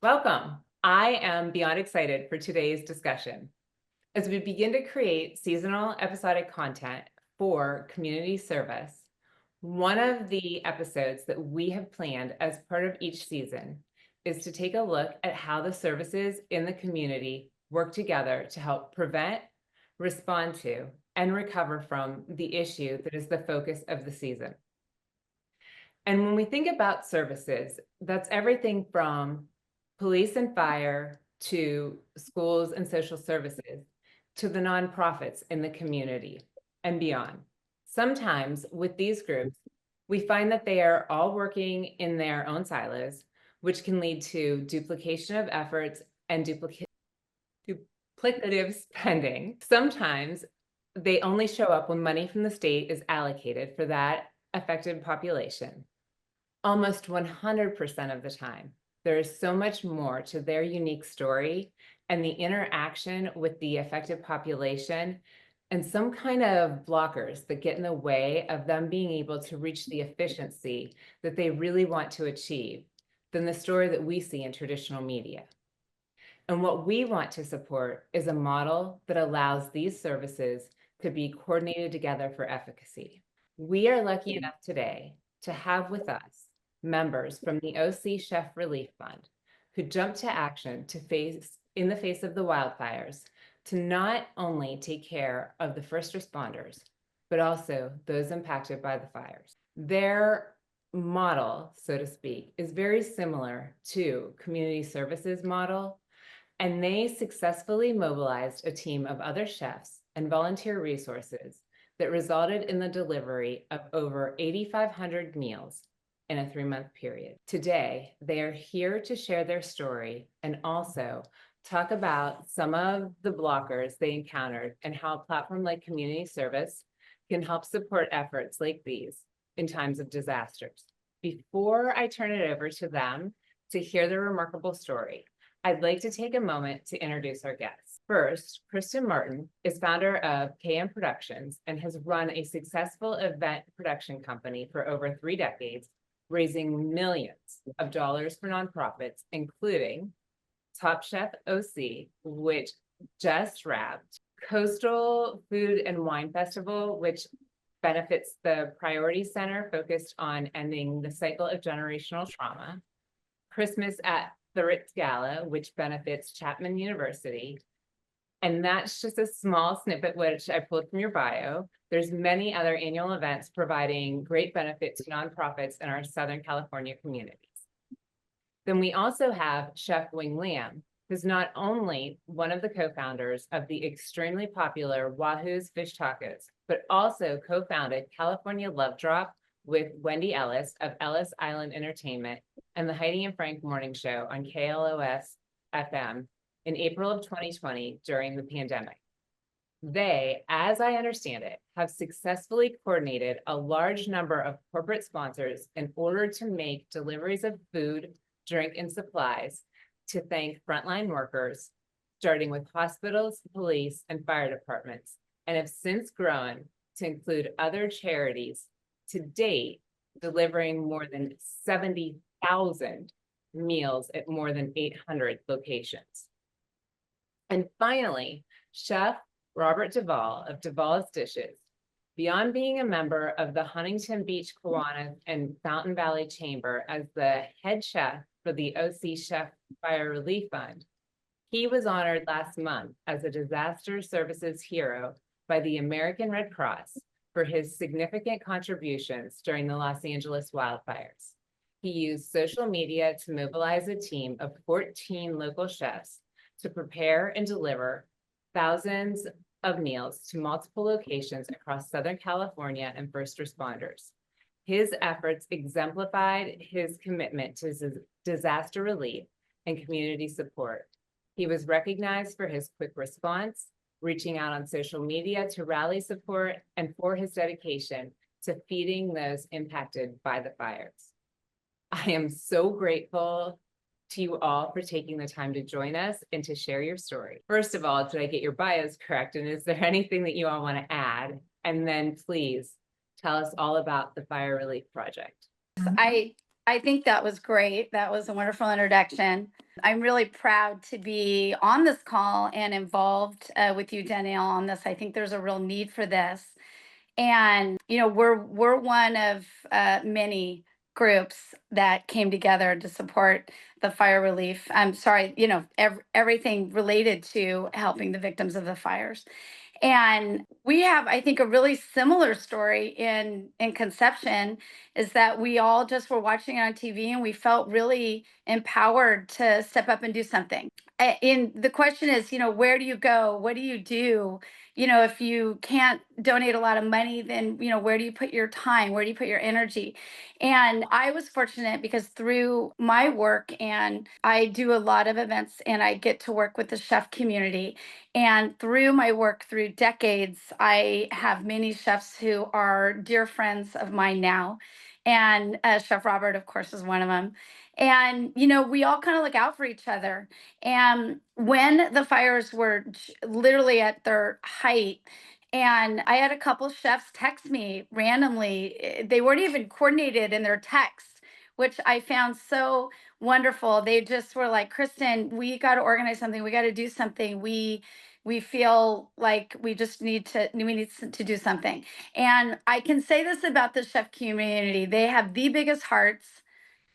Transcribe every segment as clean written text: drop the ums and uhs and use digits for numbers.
Welcome. I am beyond excited for today's discussion. As we begin to create seasonal episodic content for community service, one of the episodes that we have planned as part of each season is to take a look at how the services in the community work together to help prevent, respond to, and recover from the issue that is the focus of the season. And when we think about services, that's everything from police and fire to schools and social services to the nonprofits in the community and beyond. Sometimes with these groups, we find that they are all working in their own silos, which can lead to duplication of efforts and duplicative spending. Sometimes they only show up when money from the state is allocated for that affected population. Almost 100% of the time, there is so much more to their unique story and the interaction with the affected population and some kind of blockers that get in the way of them being able to reach the efficiency that they really want to achieve than the story that we see in traditional media. And what we want to support is a model that allows these services to be coordinated together for efficacy. We are lucky enough today to have with us members from the OC Chef Relief Fund who jumped to action in the face of the wildfires to not only take care of the first responders, but also those impacted by the fires. Their model, so to speak, is very similar to community services model, and they successfully mobilized a team of other chefs and volunteer resources that resulted in the delivery of over 8,500 meals in a 3-month period. Today, they are here to share their story and also talk about some of the blockers they encountered and how a platform like community service can help support efforts like these in times of disasters. Before I turn it over to them to hear their remarkable story, I'd like to take a moment to introduce our guests. First, Kristin Martin is founder of KM Productions and has run a successful event production company for over 3 decades, raising millions of dollars for nonprofits, including Top Chef OC, which just wrapped, Coastal Food and Wine Festival, which benefits the Priority Center focused on ending the cycle of generational trauma, Christmas at the Ritz Gala, which benefits Chapman University. And that's just a small snippet which I pulled from your bio. There's many other annual events providing great benefit to nonprofits in our Southern California communities. Then we also have Chef Wing Lam, who's not only one of the co-founders of the extremely popular Wahoo's Fish Tacos, but also co-founded California Love Drop with Wendy Ellis of Ellis Island Entertainment and the Heidi and Frank Morning Show on KLOS FM in April of 2020 during the pandemic. They, as I understand it, have successfully coordinated a large number of corporate sponsors in order to make deliveries of food, drink, and supplies to thank frontline workers, starting with hospitals, police, and fire departments, and have since grown to include other charities, to date delivering more than 70,000 meals at more than 800 locations. And finally, Chef Robert DuVall of DuVall's Dishes, beyond being a member of the Huntington Beach Kiwanis and Fountain Valley Chamber as the head chef for the OC Chef Fire Relief Fund, he was honored last month as a disaster services hero by the American Red Cross for his significant contributions during the Los Angeles wildfires. He used social media to mobilize a team of 14 local chefs to prepare and deliver thousands of meals to multiple locations across Southern California and first responders. His efforts exemplified his commitment to disaster relief and community support. He was recognized for his quick response, reaching out on social media to rally support, and for his dedication to feeding those impacted by the fires. I am so grateful to you all for taking the time to join us and to share your story. First of all, did I get your bios correct? And is there anything that you all want to add? And then please tell us all about the Fire Relief Project. I I think that was great. That was a wonderful introduction. I'm really proud to be on this call and involved with you, Danielle, on this. I think there's a real need for this. And we're one of many groups that came together to support the fire relief. I'm sorry, everything related to helping the victims of the fires. And we have, I think, a really similar story in conception, is that we all just were watching it on TV and we felt really empowered to step up and do something. And the question is, where do you go? What do you do? If you can't donate a lot of money, then, where do you put your time? Where do you put your energy? And I was fortunate because through my work, and I do a lot of events and I get to work with the chef community. And through my work through decades, I have many chefs who are dear friends of mine now. And Chef Robert, of course, is one of them. And, we all kind of look out for each other. And when the fires were literally at their height, and I had a couple chefs text me randomly, they weren't even coordinated in their text, which I found so wonderful. They just were like, Kristin, we got to organize something. We got to do something. We feel like we need to do something. And I can say this about the chef community: they have the biggest hearts,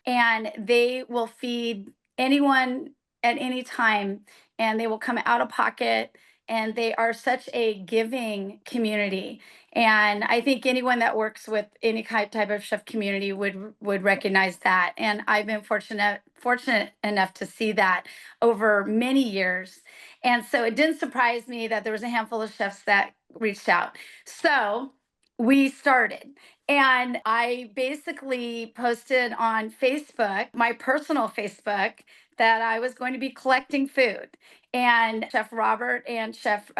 and they will feed anyone at any time, and they will come out of pocket, and they are such a giving community. And I think anyone that works with any type of chef community would recognize that. And I've been fortunate enough to see that over many years. And so it didn't surprise me that there was a handful of chefs that reached out. So we started. And I basically posted on Facebook, my personal Facebook, that I was going to be collecting food. And Chef Robert and Chef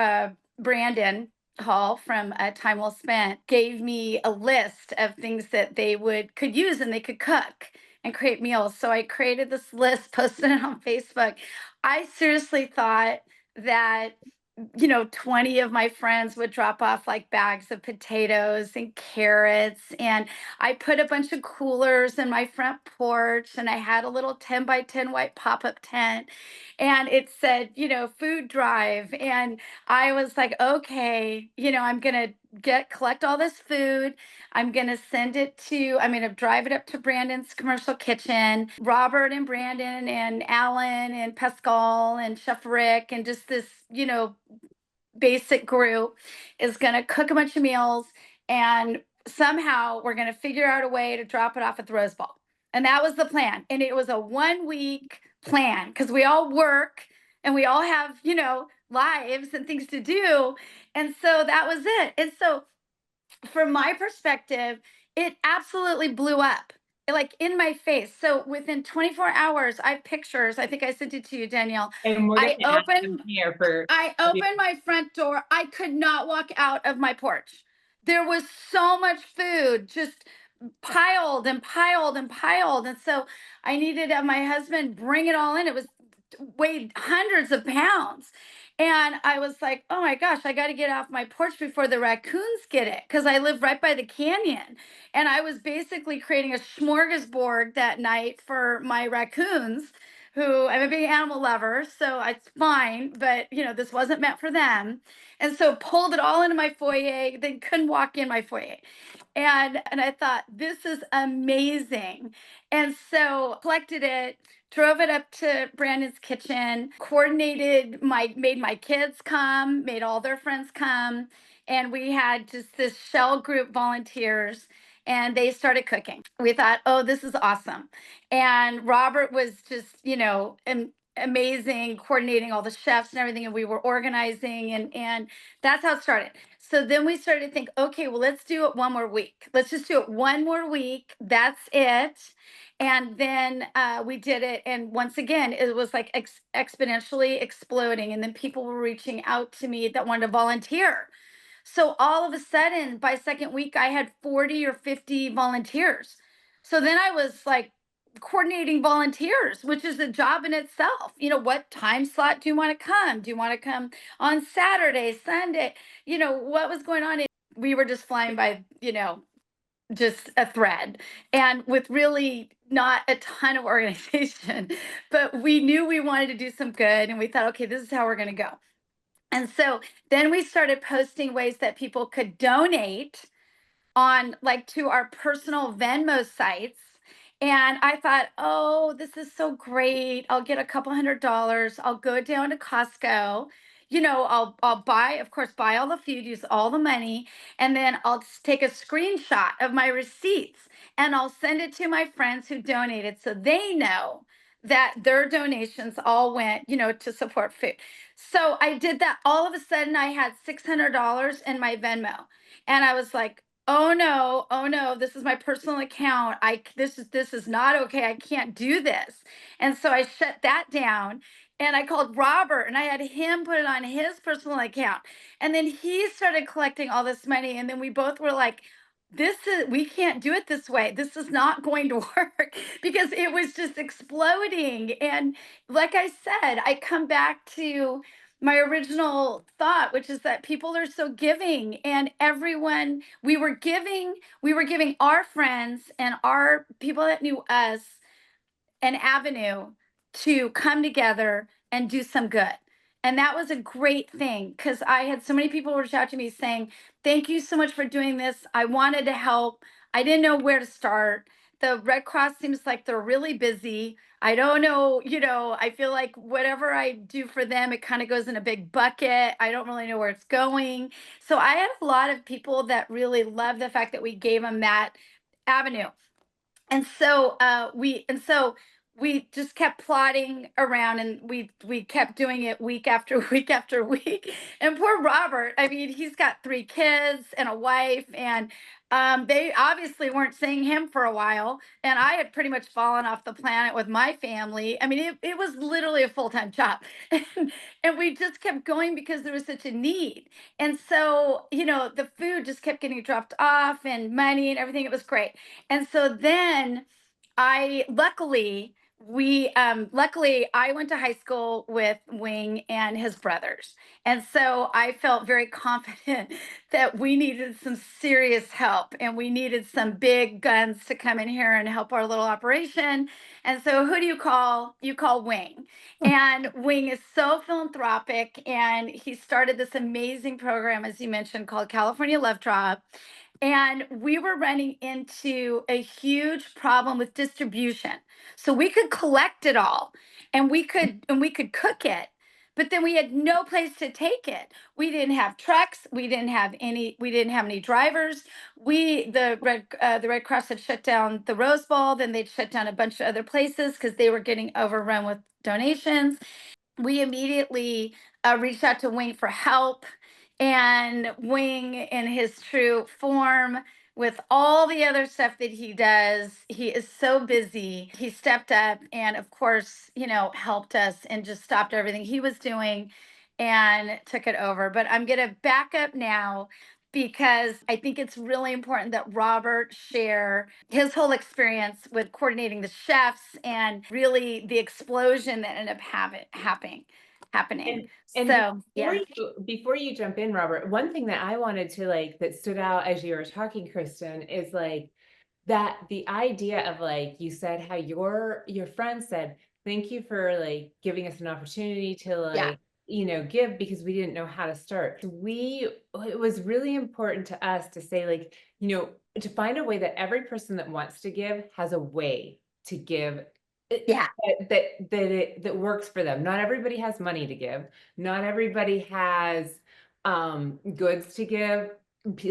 Brandon Hall from Time Well Spent gave me a list of things that they could use and they could cook and create meals. So I created this list, posted it on Facebook. I seriously thought that 20 of my friends would drop off like bags of potatoes and carrots. And I put a bunch of coolers in my front porch, and I had a little 10 by 10 white pop up tent. And it said, food drive. And I was like, okay, I'm going to collect all this food. I'm going to drive it up to Brandon's commercial kitchen. Robert and Brandon and Alan and Pascal and Chef Rick and just this, basic group is going to cook a bunch of meals, and somehow we're going to figure out a way to drop it off at the Rose Bowl. And that was the plan. And it was a 1 week plan because we all work and we all have, lives and things to do. And so that was it. And so from my perspective, it absolutely blew up, like in my face. So within 24 hours, I have pictures. I think I sent it to you, Danielle. And we're I going to ask them opened here for. I opened my front door. I could not walk out of my porch. There was so much food just piled and piled and piled. And so I needed to have my husband bring it all in. It was weighed hundreds of pounds. And I was like, oh my gosh, I got to get off my porch before the raccoons get it, because I live right by the canyon. And I was basically creating a smorgasbord that night for my raccoons, who I'm a big animal lover, so it's fine, but this wasn't meant for them. And so pulled it all into my foyer, then couldn't walk in my foyer. And I thought, this is amazing. And so collected it, drove it up to Brandon's kitchen, made my kids come, made all their friends come. And we had just this shell group volunteers, and they started cooking. We thought, oh, this is awesome. And Robert was just, amazing, coordinating all the chefs and everything. And we were organizing, and that's how it started. So then we started to think, okay, well, let's do it one more week. Let's just do it one more week. That's it. And then we did it. And once again, it was like exponentially exploding. And then people were reaching out to me that wanted to volunteer. So all of a sudden, by second week, I had 40 or 50 volunteers. So then I was like coordinating volunteers, which is a job in itself. What time slot do you want to come? Do you want to come on Saturday, Sunday? What was going on? We were just flying by, just a thread, and with really not a ton of organization, but we knew we wanted to do some good, and we thought, okay, this is how we're going to go. And so then we started posting ways that people could donate on, like, to our personal Venmo sites. And I thought, oh, this is so great. I'll get a couple $100. I'll go down to Costco. I'll buy, of course, buy all the food, use all the money, and then I'll take a screenshot of my receipts and I'll send it to my friends who donated so they know that their donations all went, to support food. So I did that. All of a sudden I had $600 in my Venmo. And I was like, oh no, oh no, this is my personal account. This is not okay. I can't do this. And so I shut that down and I called Robert and I had him put it on his personal account. And then he started collecting all this money. And then we both were like, we can't do it this way. This is not going to work because it was just exploding. And like I said, I come back to my original thought, which is that people are so giving, and everyone, we were giving our friends and our people that knew us an avenue to come together and do some good. And that was a great thing because I had so many people reach out to me saying, thank you so much for doing this. I wanted to help. I didn't know where to start. The Red Cross seems like they're really busy. I don't know, I feel like whatever I do for them, it kind of goes in a big bucket. I don't really know where it's going. So I had a lot of people that really loved the fact that we gave them that avenue. And so we just kept plodding around, and we kept doing it week after week after week. And poor Robert, I mean, he's got 3 kids and a wife, and they obviously weren't seeing him for a while. And I had pretty much fallen off the planet with my family. I mean, it was literally a full-time job. And we just kept going because there was such a need. And so, the food just kept getting dropped off and money and everything. It was great. And so then I luckily I went to high school with Wing and his brothers. And so I felt very confident that we needed some serious help and we needed some big guns to come in here and help our little operation. And so who do you call? You call Wing. And Wing is so philanthropic, and he started this amazing program, as you mentioned, called California Love Drop. And we were running into a huge problem with distribution. So we could collect it all, and we could cook it, but then we had no place to take it. We didn't have trucks, we didn't have any drivers. The Red Cross had shut down the Rose Bowl, then they'd shut down a bunch of other places because they were getting overrun with donations. We immediately reached out to Wing for help. And Wing, in his true form, with all the other stuff that he does, he is so busy. He stepped up and, of course, helped us and just stopped everything he was doing and took it over. But I'm going to back up now because I think it's really important that Robert share his whole experience with coordinating the chefs and really the explosion that ended up happening. And So, before yeah. you jump in, Robert, one thing that I wanted to that stood out as you were talking, Kristin, is that the idea of you said how your friend said, thank you for giving us an opportunity to Yeah. give, because we didn't know how to start. It was really important to us to say to find a way that every person that wants to give has a way to give Yeah. that works for them. Not everybody has money to give. Not everybody has goods to give.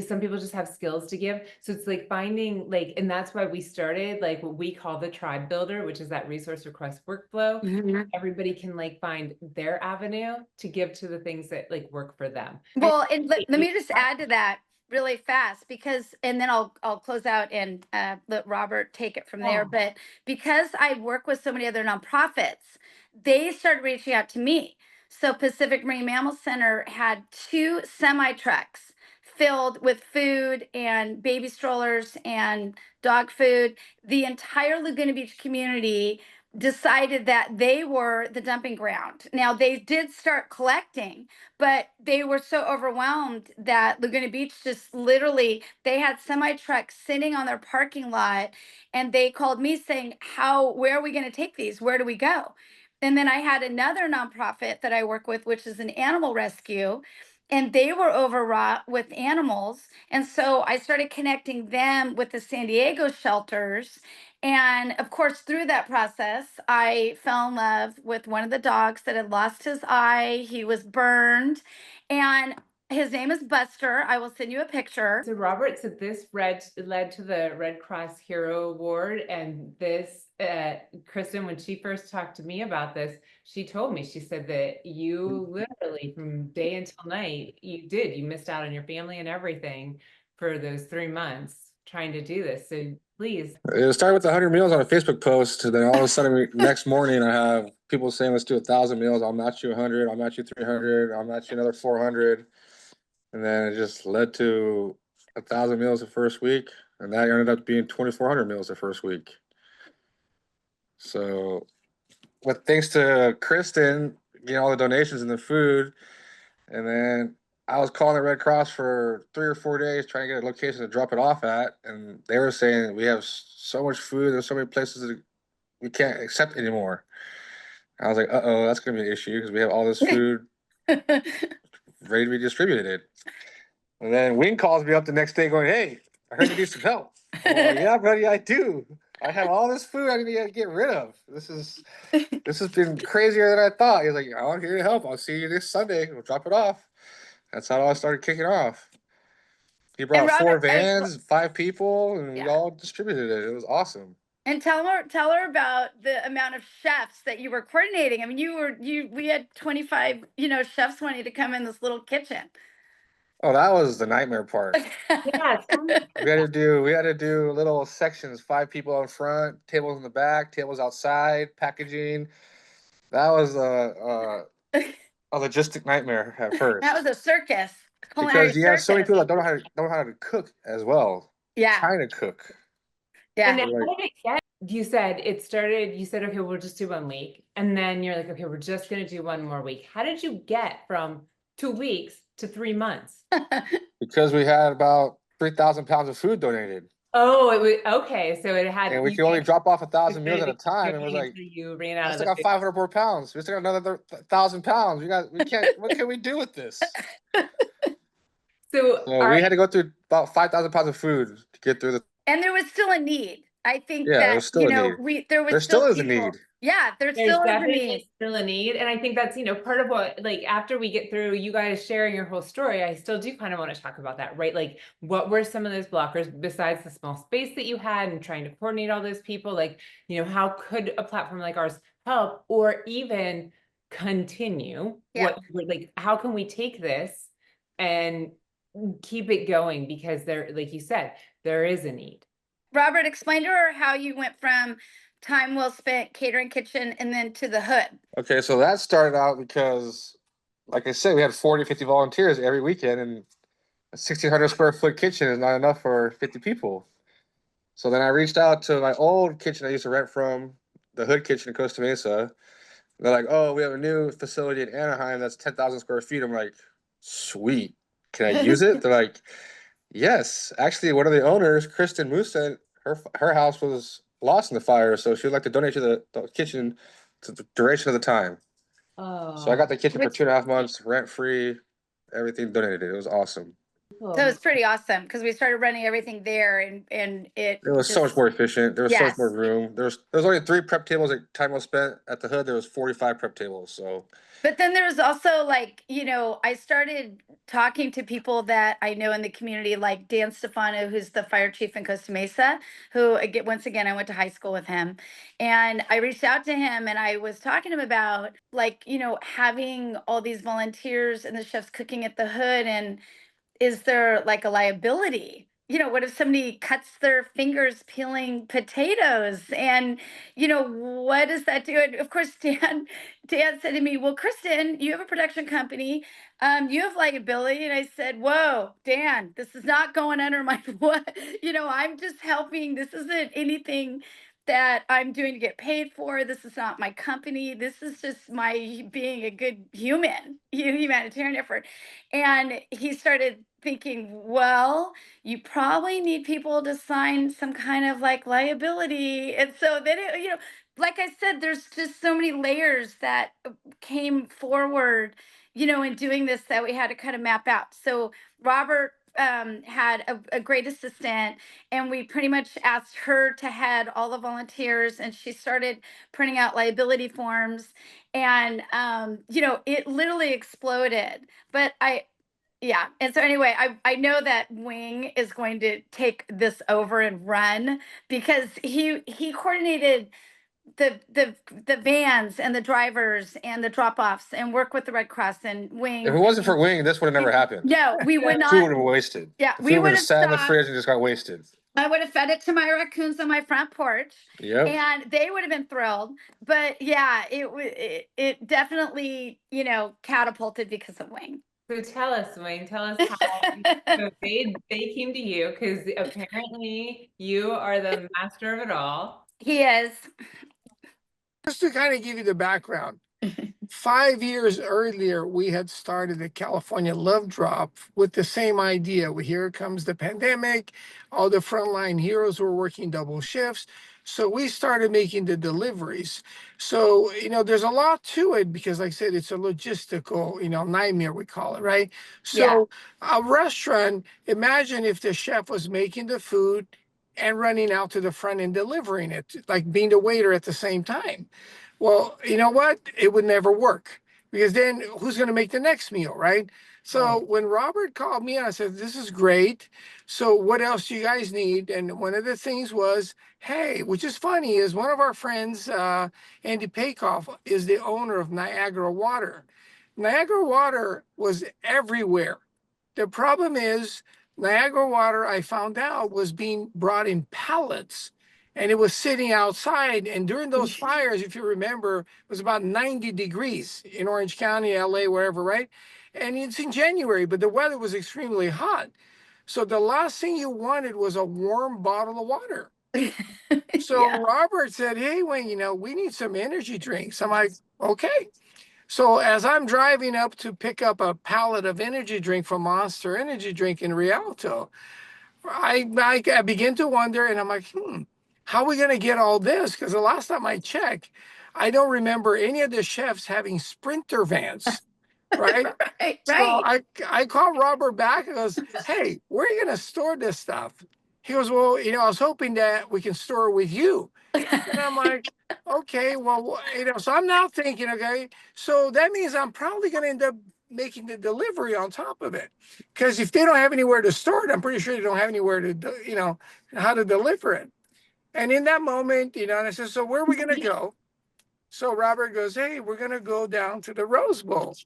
Some people just have skills to give. So it's finding and that's why we started what we call the tribe builder, which is that resource request workflow. Mhm. Everybody can find their avenue to give to the things that work for them. Well, and let me just add to that really fast, because, and then I'll close out and let Robert take it from there. Yeah. But because I work with so many other nonprofits, they started reaching out to me. So Pacific Marine Mammal Center had 2 semi trucks filled with food and baby strollers and dog food. The entire Laguna Beach community decided that they were the dumping ground. Now they did start collecting, but they were so overwhelmed that Laguna Beach just literally, they had semi trucks sitting on their parking lot, and they called me saying, "How, where are we going to take these? Where do we go?" And then I had another nonprofit that I work with, which is an animal rescue, and they were overwrought with animals. And so I started connecting them with the San Diego shelters. And of course, through that process, I fell in love with one of the dogs that had lost his eye. He was burned, and his name is Buster. I will send you a picture. So Robert said this led to the Red Cross Hero Award, and this Kristin, when she first talked to me about this, she told me, she said that you literally from day until night, you missed out on your family and everything for those 3 months trying to do this. So please. It started with 100 meals on a Facebook post, and then all of a sudden, next morning, I have people saying, "Let's do 1,000 meals. I'll match you 100. I'll match you 300. I'll match you another 400." And then it just led to 1,000 meals the first week, and that ended up being 2,400 meals the first week. So, but thanks to Kristin getting all the donations and the food, and then I was calling the Red Cross for 3 or 4 days trying to get a location to drop it off at, and they were saying we have so much food, there's so many places that we can't accept anymore. I was like, uh-oh, that's gonna be an issue because we have all this food ready to be distributed. And then Wing calls me up the next day going, "Hey, I heard you need some help." I'm like, "Yeah, buddy, I do. I have all this food I need to get rid of. This has been crazier than I thought." He's like, "I'm here to help. I'll see you this Sunday. We'll drop it off." That's how it all started kicking off. He brought 4 vans, 5 people, and we all distributed it. It was awesome. And tell her about the amount of chefs that you were coordinating. I mean, we had 25, chefs wanting to come in this little kitchen. Oh, that was the nightmare part. Yeah, We had to do little sections, 5 people out front, tables in the back, tables outside, packaging. That was a logistic nightmare at first. That was a circus. Because you have so many people that don't know how to cook as well. Yeah. Trying to cook. Yeah. And then how did it get? You said, okay, we'll just do 1 week. And then you're like, okay, we're just going to do 1 more week. How did you get from 2 weeks to 3 months? Because we had about 3,000 pounds of food donated. Oh, it was okay. So it had, and we could only drop off 1,000 meals at a time. And we're like, you ran out. I still got 500 more pounds. We still got another 1,000 pounds. We can't. What can we do with this? So we had to go through about 5,000 pounds of food to get through the. And there was still a need. I think there's still a need. there still is a need. Yeah, there's still a need. And I think that's, part of what, like, after we get through you guys sharing your whole story, I still do kind of want to talk about that, right? Like, what were some of those blockers besides the small space that you had and trying to coordinate all those people? Like, how could a platform like ours help, or even continue? How can we take this and keep it going? Because there, like you said, there is a need. Robert, explain to her how you went from time well spent catering kitchen and then to the hood. Okay, so that started out because, like I said, we had 40, 50 volunteers every weekend, and a 1,600 square foot kitchen is not enough for 50 people. So then I reached out to my old kitchen I used to rent from, the Hood Kitchen in Costa Mesa. They're like, "Oh, we have a new facility in Anaheim that's 10,000 square feet." I'm like, "Sweet. Can I use it?" They're like, "Yes." Actually, one of the owners, Kristin Musa, her house was lost in the fire, so she would like to donate to the kitchen to the duration of the time. Oh. So I got the kitchen for 2.5 months, rent free, everything donated. It was awesome. So it was pretty awesome because we started running everything there, and it was so much more efficient. There was so much more room. There was only 3 prep tables at time well spent. At the Hood, there was 45 prep tables. So. But then there was also, like, I started talking to people that I know in the community, like Dan Stefano, who's the fire chief in Costa Mesa, who, once again, I went to high school with him. And I reached out to him and I was talking to him about, like, having all these volunteers and the chefs cooking at the Hood. And is there like a liability? What if somebody cuts their fingers peeling potatoes? And, what does that do? And of course, Dan said to me, "Well, Kristin, you have a production company. You have liability." And I said, "Whoa, Dan, this is not going under my, what? I'm just helping. This isn't anything that I'm doing to get paid for. This is not my company. This is just my being a good humanitarian effort. And he started thinking, well, you probably need people to sign some kind of like liability. And so then, like I said, there's just so many layers that came forward, in doing this that we had to kind of map out. So Robert had a great assistant, and we pretty much asked her to head all the volunteers, and she started printing out liability forms, and it literally exploded. But yeah. And so anyway, I know that Wing is going to take this over and run, because he coordinated the vans and the drivers and the drop-offs and work with the Red Cross and Wing. If it wasn't for Wing, this would have never happened. No, we would Food not. would have been wasted. Yeah, The we food would have have sat in the stopped. fridge and just got wasted. I would have fed it to my raccoons on my front porch. Yep. And they would have been thrilled. But yeah, it definitely, catapulted because of Wing. So tell us, Wayne, tell us how so they came to you, because apparently you are the master of it all. He is. Just to kind of give you the background, 5 years earlier, we had started the California Love Drop with the same idea. Here comes the pandemic. All the frontline heroes were working double shifts. So we started making the deliveries. So, there's a lot to it because, like I said, it's a logistical, nightmare, we call it, right? So a restaurant, imagine if the chef was making the food and running out to the front and delivering it, like being the waiter at the same time. Well, you know what? It would never work, because then who's going to make the next meal, right? So when Robert called me, I said, this is great. So what else do you guys need? And one of the things was, hey, which is funny, is one of our friends, Andy Paykoff, is the owner of Niagara Water. Niagara Water was everywhere. The problem is Niagara Water, I found out, was being brought in pallets, and it was sitting outside. And during those fires, if you remember, it was about 90 degrees in Orange County, LA, wherever, right? And it's in January, but the weather was extremely hot. So the last thing you wanted was a warm bottle of water. So Yeah. Robert said, hey, Wayne, we need some energy drinks. I'm like, okay. So as I'm driving up to pick up a pallet of energy drink from Monster Energy Drink in Rialto, I begin to wonder, and I'm like, how are we going to get all this? Because the last time I checked, I don't remember any of the chefs having Sprinter vans, right? Right. So I called Robert back and goes, hey, where are you going to store this stuff? He goes, well, I was hoping that we can store it with you. And I'm like, okay, well, so I'm now thinking, okay, so that means I'm probably going to end up making the delivery on top of it. Because if they don't have anywhere to store it, I'm pretty sure they don't have anywhere to, how to deliver it. And in that moment, and I said, so where are we going to go? So Robert goes, hey, we're going to go down to the Rose Bowl.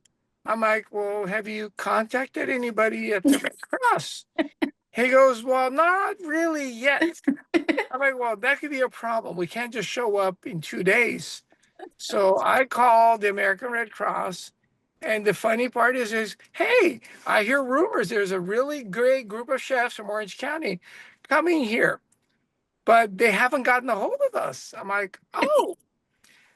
I'm like, well, have you contacted anybody at the Red Cross? He goes, well, not really yet. I'm like, well, that could be a problem. We can't just show up in 2 days. So I called the American Red Cross. And the funny part is, hey, I hear rumors there's a really great group of chefs from Orange County coming here, but they haven't gotten a hold of us. I'm like, oh.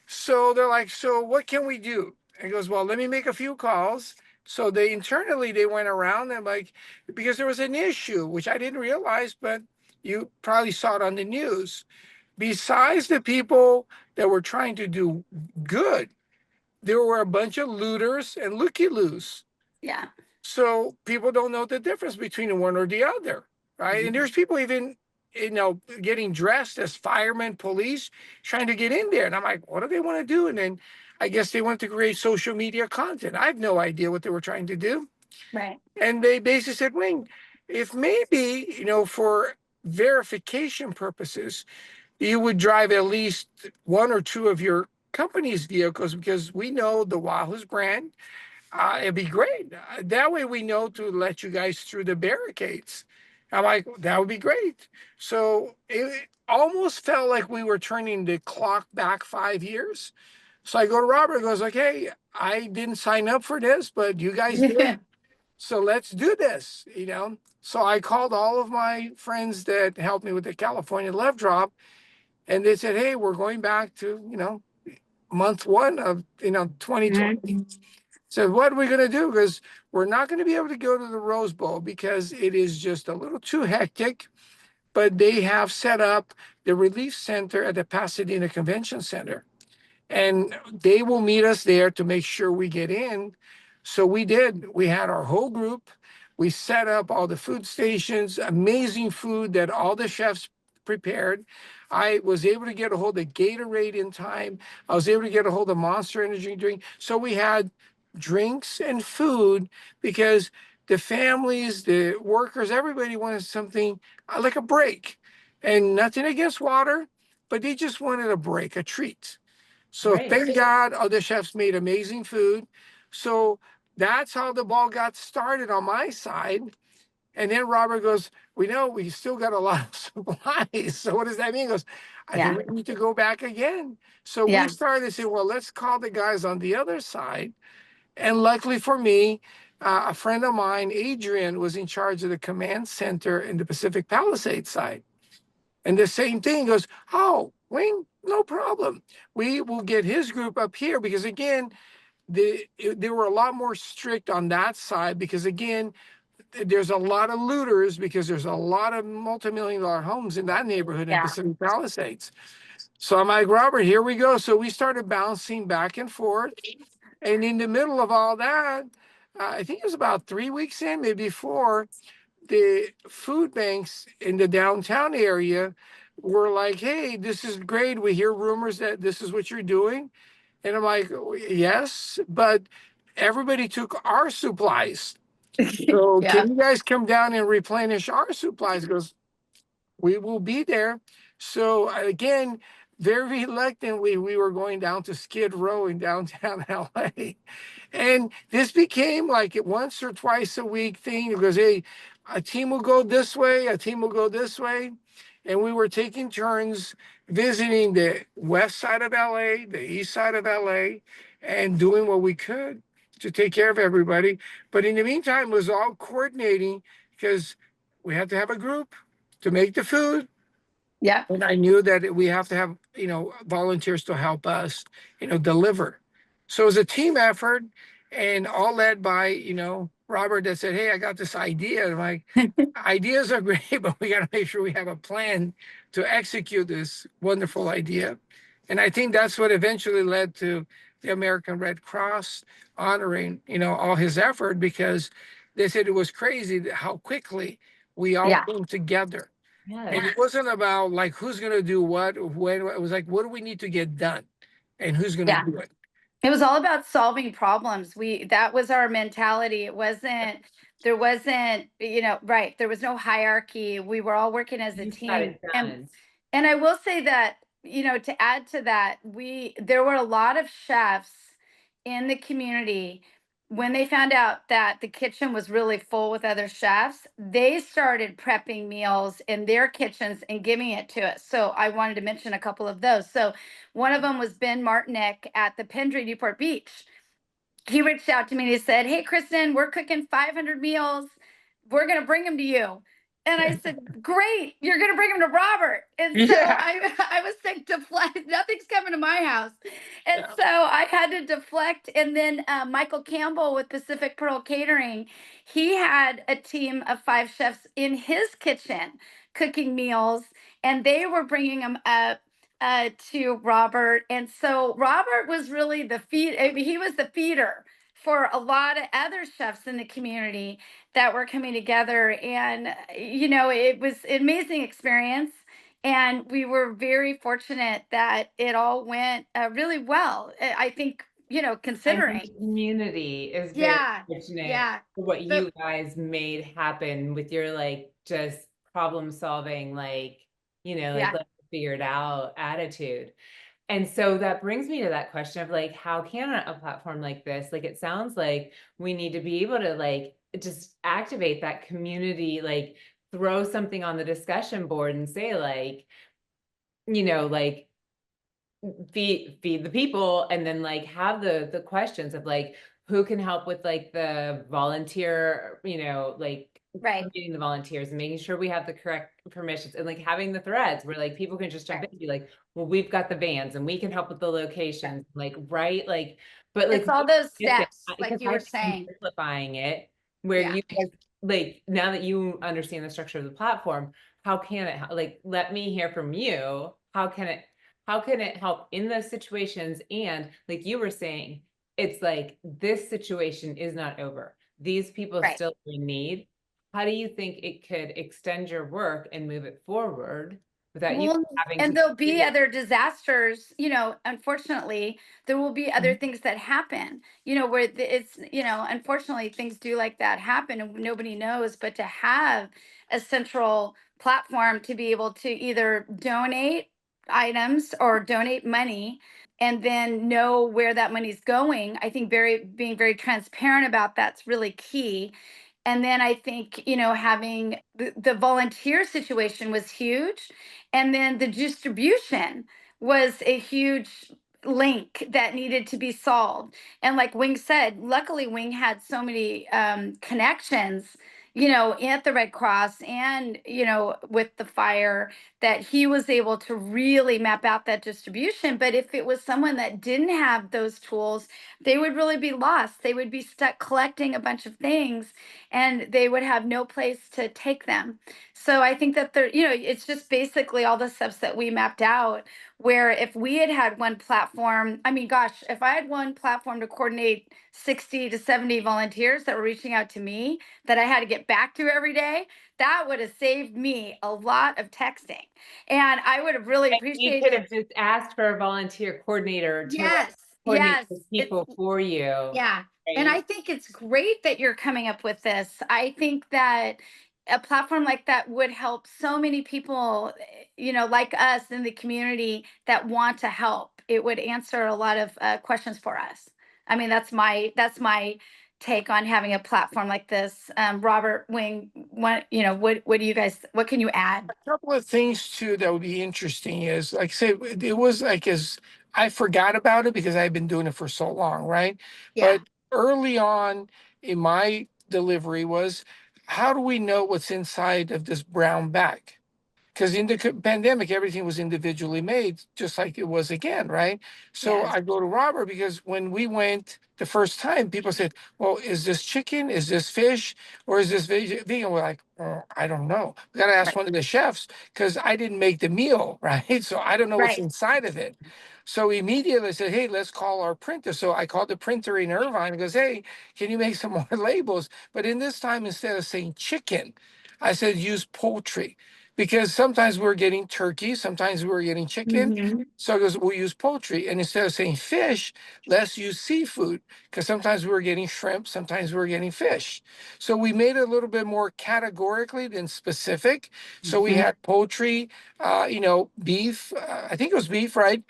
So they're like, so what can we do? And he goes, well, let me make a few calls. So they went around and because there was an issue, which I didn't realize, but you probably saw it on the news. Besides the people that were trying to do good, there were a bunch of looters and looky-loos. Yeah. So people don't know the difference between one or the other, right? And there's people even, getting dressed as firemen, police, trying to get in there. And I'm like, what do they want to do? And then I guess they want to create social media content. I have no idea what they were trying to do. Right. And they basically said, Wing, if maybe, for verification purposes, you would drive at least one or two of your company's vehicles, because we know the Wahoo's brand. It'd be great. That way we know to let you guys through the barricades. I'm like, that would be great. So it almost felt like we were turning the clock back 5 years. So I go to Robert and goes, okay, I didn't sign up for this, but you guys did. So let's do this, So I called all of my friends that helped me with the California Love Drop. And they said, hey, we're going back to, month one of, 2020. So what are we going to do? Because we're not going to be able to go to the Rose Bowl because it is just a little too hectic. But they have set up the relief center at the Pasadena Convention Center. And they will meet us there to make sure we get in. So we did. We had our whole group. We set up all the food stations, amazing food that all the chefs prepared. I was able to get a hold of Gatorade in time. I was able to get a hold of Monster Energy drink. So we had drinks and food because the families, the workers, everybody wanted something like a break. And nothing against water, but they just wanted a break, a treat. So Right. thank God other chefs made amazing food. So that's how the ball got started on my side. And then Robert goes, we know we still got a lot of supplies. So what does that mean? He goes, I think we need to go back again. So we started saying, well, let's call the guys on the other side. And luckily for me, a friend of mine, Adrian, was in charge of the command center in the Pacific Palisades side. And the same thing goes, oh, Wayne, no problem. We will get his group up here because, again, they were a lot more strict on that side because, again, there's a lot of looters because there's a lot of multi-million-dollar homes in that neighborhood in Pacific Palisades. So I'm like, Robert, here we go. So we started bouncing back and forth. And in the middle of all that, I think it was about 3 weeks in, maybe 4, the food banks in the downtown area were like, hey, this is great. We hear rumors that this is what you're doing. And I'm like, yes, but everybody took our supplies. So can you guys come down and replenish our supplies? He goes, we will be there. So again, very reluctantly, we were going down to Skid Row in downtown LA. And this became like a once or twice a week thing. It goes, hey, a team will go this way, a team will go this way. And we were taking turns visiting the west side of LA, the east side of LA, and doing what we could to take care of everybody. But in the meantime, it was all coordinating because we had to have a group to make the food. Yeah. And I knew that we have to have, volunteers to help us, deliver. So it was a team effort and all led by, Robert that said, hey, I got this idea. I'm like, ideas are great, but we got to make sure we have a plan to execute this wonderful idea. And I think that's what eventually led to the American Red Cross honoring, all his effort because they said it was crazy how quickly we all came together. And it wasn't about like who's going to do what, when. It was like, what do we need to get done and who's going to do it? It was all about solving problems. That was our mentality. There wasn't, there was no hierarchy. We were all working as a team. And I will say that, to add to that, there were a lot of chefs in the community. When they found out that the kitchen was really full with other chefs, they started prepping meals in their kitchens and giving it to us. So I wanted to mention a couple of those. So one of them was Ben Martinick at the Pendry Newport Beach. He reached out to me and he said, hey, Kristin, we're cooking 500 meals. We're going to bring them to you. And I said, great, you're going to bring them to Robert. And so I was saying, deflect, nothing's coming to my house. And so I had to deflect. And then Michael Campbell with Pacific Pearl Catering, he had a team of 5 chefs in his kitchen cooking meals, and they were bringing them up to Robert. And so Robert was really he was the feeder for a lot of other chefs in the community that were coming together. And, it was an amazing experience. And we were very fortunate that it all went really well. I think, considering. The community is very fortunate for what you guys made happen with your just problem solving, let's figure it out attitude. And so that brings me to that question of how can a platform like this, it sounds like we need to be able to just activate that community, throw something on the discussion board and say feed the people, and then have the questions of who can help with the volunteer, Right. coordinating the volunteers and making sure we have the correct permissions and like having the threads where like people can just jump in and be like, well, we've got the vans and we can help with the locations, like, right? Like, but like, It's all those steps, because like you were saying. simplifying it where Yeah. you guys, like, now that you understand the structure of the platform, how can it, like, let me hear from you. How can it help in those situations? And like you were saying, it's like, this situation is not over. These people Right. still in need. How do you think it could extend your work and move it forward without you Well, having and to there'll be do it? other disasters, unfortunately, there will be other things that happen, where it's, unfortunately things do like that happen and nobody knows, but to have a central platform to be able to either donate items or donate money and then know where that money's going, I think being very transparent about that's really key. And then I think, having the volunteer situation was huge. And then the distribution was a huge link that needed to be solved. And like Wing said, luckily Wing had so many connections, at the Red Cross and, with the fire that he was able to really map out that distribution. But if it was someone that didn't have those tools, they would really be lost. They would be stuck collecting a bunch of things and they would have no place to take them. So I think that it's just basically all the steps that we mapped out. Where if we had had one platform, I mean, gosh, if I had one platform to coordinate 60 to 70 volunteers that were reaching out to me that I had to get back to every day, that would have saved me a lot of texting. And I would have really You could appreciated. have just asked for a volunteer coordinator to Yes, coordinate yes. those people for you. Yeah. And I Right? think it's great that you're coming up with this. I think that a platform like that would help so many people, like us in the community that want to help. It would answer a lot of questions for us. I mean, that's my take on having a platform like this. Robert, Wing, what do you guys, what can you add? A couple of things too that would be interesting is, like I said, it was like, as I forgot about it because I've been doing it for so long, right? Yeah. But early on in my delivery was, how do we know what's inside of this brown bag? Because in the pandemic, everything was individually made, just like it was again, right? So Yes. I go to Robert because when we went the first time, people said, well, is this chicken? Is this fish? Or is this vegan? We're like, oh, I don't know. We got to ask Right. one of the chefs because I didn't make the meal, right? So I don't know what's Right. inside of it. So immediately I said, hey, let's call our printer. So I called the printer in Irvine and goes, hey, can you make some more labels? But in this time, instead of saying chicken, I said, use poultry because sometimes we're getting turkey, sometimes we're getting chicken. Mhm. So it goes, we'll use poultry. And instead of saying fish, let's use seafood because sometimes we're getting shrimp, sometimes we're getting fish. So we made it a little bit more categorically than specific. So we Mhm. had poultry, beef, I think it was beef, right?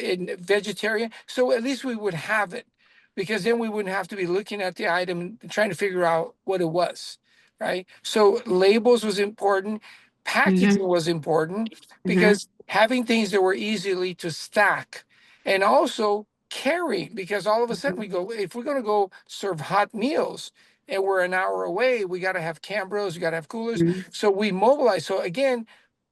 In vegetarian. So at least we would have it because then we wouldn't have to be looking at the item and trying to figure out what it was. Right. So labels was important. Packaging Mhm. was important Mhm. because having things that were easily to stack and also carry, because all of a sudden we go, if we're going to go serve hot meals and we're an hour away, we got to have Cambros, we got to have coolers. Mhm. So we mobilize. So again,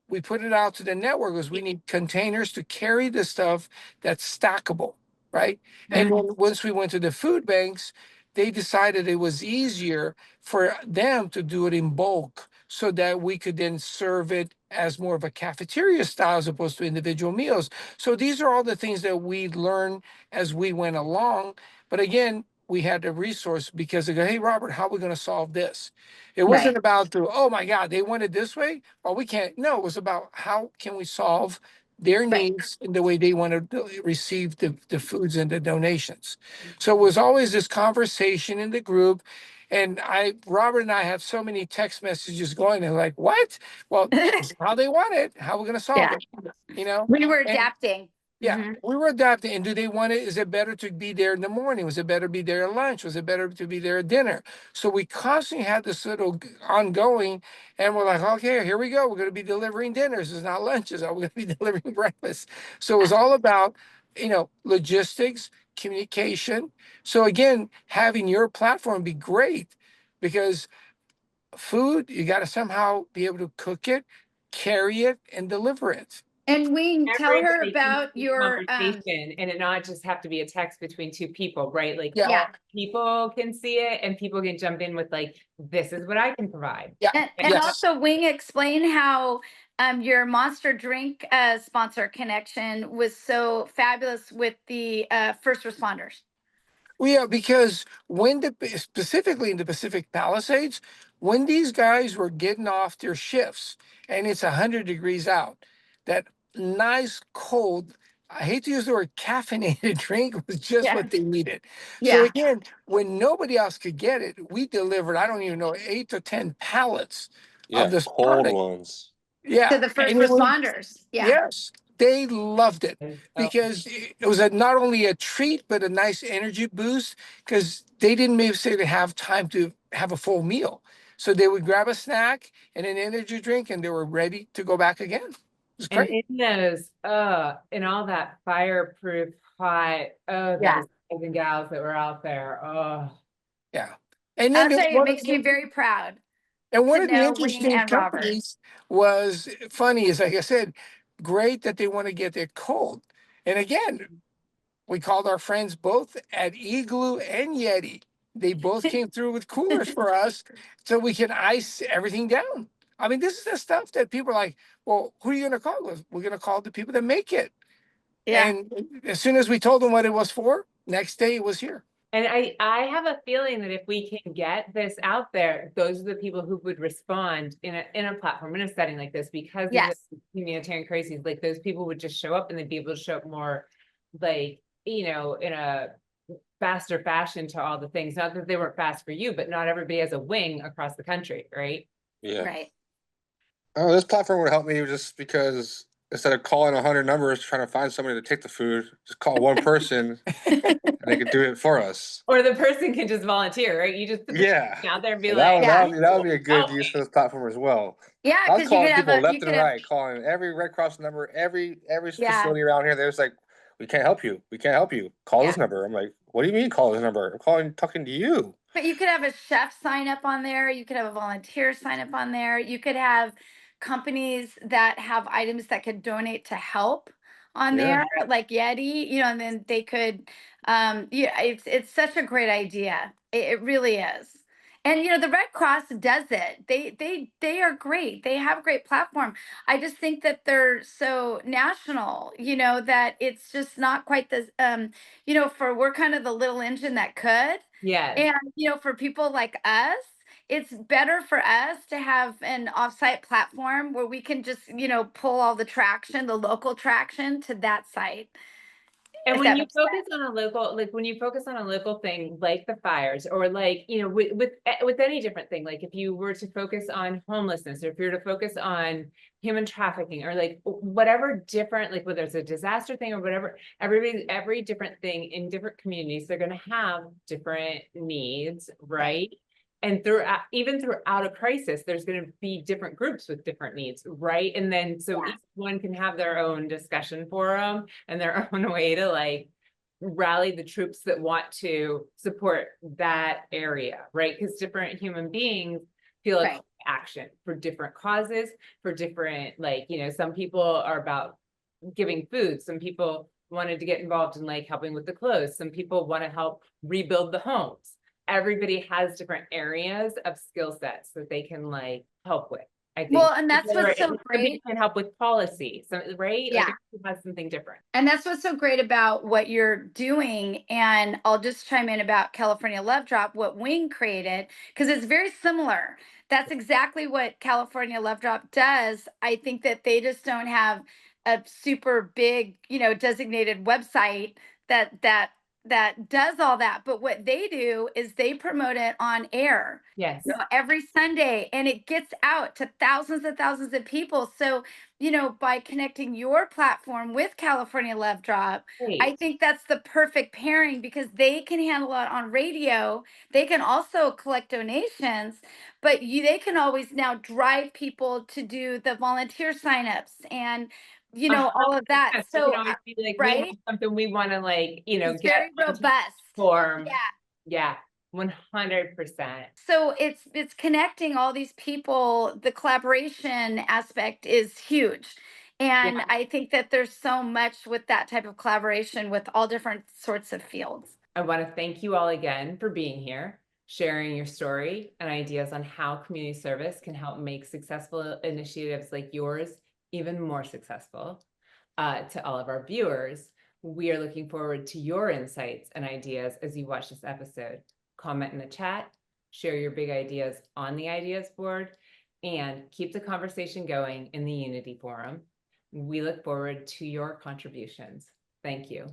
we put it out to the network because we need containers to carry the stuff that's stackable, right? And Mhm. then once we went to the food banks, they decided it was easier for them to do it in bulk so that we could then serve it as more of a cafeteria style as opposed to individual meals. So these are all the things that we learned as we went along. But again, we had the resource because they go, hey, Robert, how are we going to solve this? It Right. wasn't about the, oh my God, they want it this way. Well, we can't. No, it was about how can we solve their Right. needs in the way they want to receive the foods and the donations. So it was always this conversation in the group. And Robert and I have so many text messages going. They're like, what? Well, this is how they want it. How we're going to solve Yeah. it, you know? We were And adapting. yeah, Mhm. we were adapting. And do they want it? Is it better to be there in the morning? Was it better to be there at lunch? Was it better to be there at dinner? So we constantly had this little ongoing, and we're like, okay, here we go. We're going to be delivering dinners. It's not lunches. We're going to be delivering breakfast. So it was all about, logistics, communication. So again, having your platform be great because food, you got to somehow be able to cook it, carry it, and deliver it. And Wing, tell her Everybody can about see your, conversation and it not just have to be a text between two people, right? Like Yeah. all people can see it and people can jump in with like, this is what I can provide. Yeah. and Yes. also Wing, explain how your Monster drink sponsor connection was so fabulous with the first responders. Well, yeah, because specifically in the Pacific Palisades, when these guys were getting off their shifts and it's 100 degrees out, that nice cold, I hate to use the word caffeinated drink, was just Yeah. what they needed. Yeah. So again, when nobody else could get it, we delivered, I don't even know, 8 to 10 pallets of this cold product. ones. Yeah. To the first and it was- responders. Yeah. Yes, they loved it Oh, because it was not only a treat, but a nice energy boost because they didn't necessarily have time to have a full meal. So they would grab a snack and an energy drink and they were ready to go back again. It was and great. in those, in all that fireproof hot, Yeah. those guys and gals that were out there, Yeah. And I'll then tell you, it makes me very proud. and one to of the know Wing interesting and Robert. companies was funny is like I said, great that they want to get it cold. And again, we called our friends both at Igloo and Yeti. They both came through with coolers for us so we can ice everything down. I mean, this is the stuff that people are like, well, who are you going to call? We're going to call the people that make it. Yeah. And as soon as we told them what it was for, next day it was here. and I have a feeling that if we can get this out there, those are the people who would respond in a platform, in a setting like this, because Yes. of the humanitarian crises, like those people would just show up and they'd be able to show up more like, in a faster fashion to all the things. Not that they weren't fast for you, but not everybody has a wing across the country, right? Yeah. Right. Oh, this platform would help me just because instead of calling 100 numbers trying to find somebody to take the food, just call one person and they could do it for us. Or the person can just volunteer, right? You just put the Yeah. thing out there and be And like, that would be a good Oh. use for this platform as well. Yeah, I was because you calling could have people a left you and could have right, calling every Red Cross number, every Yeah. facility around here. There's like, we can't help you. We can't help you. Call this Yeah. number. I'm like, what do you mean call this number? I'm talking to you. But you could have a chef sign up on there. You could have a volunteer sign up on there. You could have companies that have items that could donate to help on Yeah. there, like Yeti, and then they could, yeah, it's such a great idea. It really is. And the Red Cross does it. They are great. They have a great platform. I just think that they're so national, that it's just not quite this, we're kind of the little engine that could. yes. And, for people like us, it's better for us to have an offsite platform where we can just, pull all the traction, the local traction to that site. And if when that you makes focus sense. on a local, like when you focus on a local thing, like the fires, or like, with any different thing, like if you were to focus on homelessness, or if you were to focus on human trafficking, or like whatever different, like whether it's a disaster thing or whatever, every different thing in different communities, they're gonna have different needs, right? And even throughout a crisis, there's going to be different groups with different needs, right? And then so Yeah. each one can have their own discussion forum and their own way to like rally the troops that want to support that area, right? Because different human beings feel a Right. call to action for different causes, for different, like, some people are about giving food, some people wanted to get involved in like helping with the clothes, some people want to help rebuild the homes. Everybody has different areas of skill sets that they can like help with. I think. Well, and that's what's so Somebody great. can help with policy, right? Yeah. Like it has something different. And that's what's so great about what you're doing. And I'll just chime in about California Love Drop, what Wing created, because it's very similar. That's exactly what California Love Drop does. I think that they just don't have a super big, designated website that does all that. But what they do is they promote it on air. Yes. Every Sunday, and it gets out to thousands and thousands of people. So, by connecting your platform with California Love Drop, I Great. think that's the perfect pairing because they can handle it on radio. They can also collect donations, but they can always now drive people to do the volunteer signups and all of that. Yes, So, we can always be like, we right? have something we want to like, It's get very robust. form. Yeah. Yeah. 100%. So it's connecting all these people. The collaboration aspect is huge. And Yeah. I think that there's so much with that type of collaboration with all different sorts of fields. I want to thank you all again for being here, sharing your story and ideas on how community service can help make successful initiatives like yours even more successful. To all of our viewers, we are looking forward to your insights and ideas as you watch this episode. Comment in the chat, share your big ideas on the ideas board, and keep the conversation going in the Unity Forum. We look forward to your contributions. Thank you.